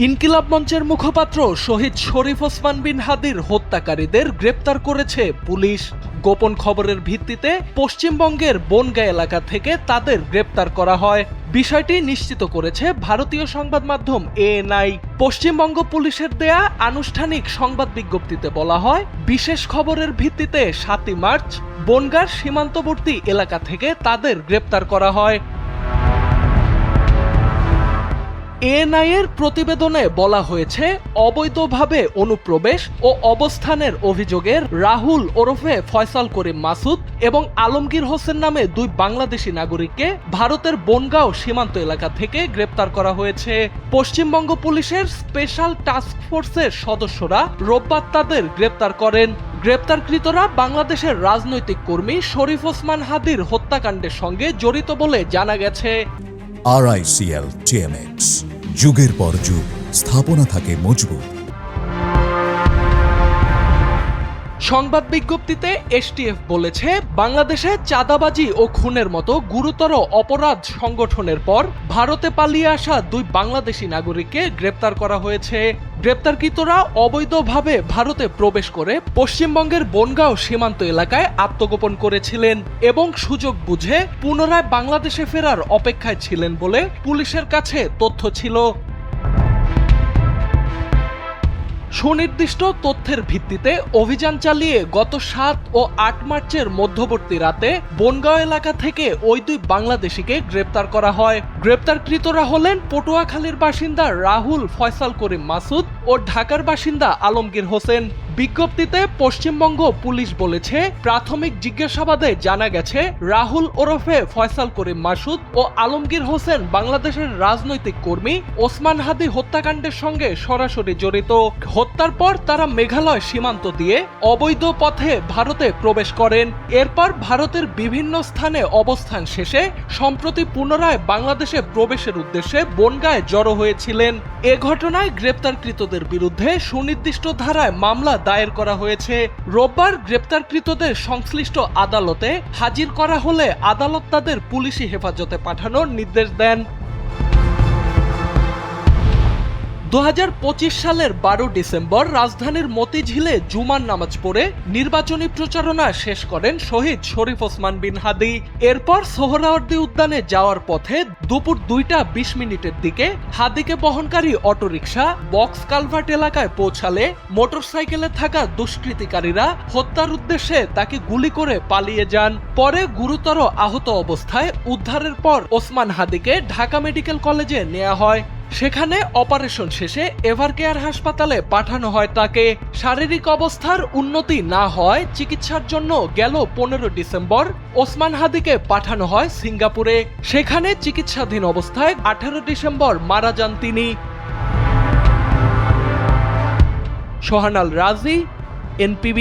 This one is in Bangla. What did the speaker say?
ইনকিলাব মঞ্চের মুখপাত্র শহীদ শরীফ ওসমান বিন হাদির হত্যাকারীদের গ্রেপ্তার করেছে পুলিশ। গোপন খবরের ভিত্তিতে পশ্চিমবঙ্গের বনগাঁ এলাকা থেকে তাদের গ্রেপ্তার করা হয়। বিষয়টি নিশ্চিত করেছে ভারতীয় সংবাদ মাধ্যম এএনআই। পশ্চিমবঙ্গ পুলিশের দেয়া আনুষ্ঠানিক সংবাদ বিজ্ঞপ্তিতে বলা হয়, বিশেষ খবরের ভিত্তিতে ৭ই মার্চ বনগাঁর সীমান্তবর্তী এলাকা থেকে তাদের গ্রেপ্তার করা হয়। এএনআই এর প্রতিবেদনে বলা হয়েছে, অবৈধভাবে অনুপ্রবেশ ও অবস্থানের অভিযোগে রাহুল ওরফে ফয়সাল করিম মাসুদ এবং আলমগীর হোসেন নামে দুই বাংলাদেশি নাগরিককে ভারতের বনগাঁও সীমান্ত এলাকা থেকে গ্রেপ্তার করা হয়েছে। পশ্চিমবঙ্গ পুলিশের স্পেশাল টাস্ক ফোর্সের সদস্যরা রোববার তাদের গ্রেপ্তার করেন। গ্রেপ্তারকৃতরা বাংলাদেশের রাজনৈতিক কর্মী শরীফ ওসমান হাদির হত্যাকাণ্ডের সঙ্গে জড়িত বলে জানা গেছে। RICL TMX, যুগের পর যুগ স্থাপনা থাকে মজবুত। সংবাদ বিজ্ঞপ্তিতে এসটিএফ বলেছে, বাংলাদেশে চাঁদাবাজি ও খুনের মতো গুরুতর অপরাধ সংগঠনের পর ভারতে পালিয়ে আসা দুই বাংলাদেশি নাগরিককে গ্রেপ্তার করা হয়েছে। গ্রেপ্তারকৃতরা অবৈধভাবে ভারতে প্রবেশ করে পশ্চিমবঙ্গের বনগাঁও সীমান্ত এলাকায় আত্মগোপন করেছিলেন এবং সুযোগ বুঝে পুনরায় বাংলাদেশে ফেরার অপেক্ষায় ছিলেন বলে পুলিশের কাছে তথ্য ছিল। সুনির্দিষ্ট তথ্যের ভিত্তিতে অভিযান চালিয়ে গত ৭ ও ৮ মার্চের মধ্যবর্তী রাতে বনগাঁও এলাকা থেকে ওই দুই বাংলাদেশিকে গ্রেপ্তার করা হয়। গ্রেপ্তারকৃতরা হলেন পটুয়াখালীর বাসিন্দা রাহুল ফয়সাল করিম মাসুদ ও ঢাকার বাসিন্দা আলমগীর হোসেন। বিজ্ঞপ্তিতে পশ্চিমবঙ্গ পুলিশ বলেছে, প্রাথমিক জিজ্ঞাসাবাদে জানা গেছে রাহুল ওরফে ফয়সাল করিম মাসুদ ও আলমগীর হোসেন বাংলাদেশের রাজনৈতিক কর্মী ওসমান হাদি হত্যাকাণ্ডের সঙ্গে সরাসরি জড়িত। হত্যার পর তারা মেঘালয় সীমান্ত দিয়ে অবৈধ পথে ভারতে প্রবেশ করেন। এরপর ভারতের বিভিন্ন স্থানে অবস্থান শেষে সম্প্রতি পুনরায় বাংলাদেশে প্রবেশের উদ্দেশ্যে বনগাঁয় জড়ো হয়েছিলেন। এ ঘটনায় গ্রেপ্তারকৃতদের বিরুদ্ধে সুনির্দিষ্ট ধারায় মামলা দায়ের করা হয়েছে। রোববার গ্রেপ্তারকৃতদের সংশ্লিষ্ট আদালতে হাজির করা হলে আদালত তাদের পুলিশি হেফাজতে পাঠানোর নির্দেশ দেন। ২০২৫ সালের ১২ ডিসেম্বর রাজধানীর মতিঝিলে জুমার নামাজ পড়ে নির্বাচনী প্রচারণা শেষ করেন শহীদ শরীফ ওসমান বিন হাদি। এরপর সোহরাওয়ার্দী উদ্যানে যাওয়ার পথে দুপুর ২টা ২০ দিকে হাদিকে বহনকারী অটোরিকশা বক্স কালভার্ট এলাকায় পৌঁছালে মোটরসাইকেলে থাকা দুষ্কৃতিকারীরা হত্যার উদ্দেশ্যে তাকে গুলি করে পালিয়ে যান। পরে গুরুতর আহত অবস্থায় উদ্ধারের পর ওসমান হাদিকে ঢাকা মেডিকেল কলেজে নেওয়া হয়। সেখানে অপারেশন শেষে এভারকেয়ার হাসপাতালে পাঠানো হয় তাকে। শারীরিক অবস্থার উন্নতি না হয় চিকিৎসার জন্য গেল ১৫ ডিসেম্বর ওসমান হাদিকে পাঠানো হয় সিঙ্গাপুরে। সেখানে চিকিৎসাধীন অবস্থায় ১৮ ডিসেম্বর মারা যান তিনি। সোহানাল রাজি, NPB।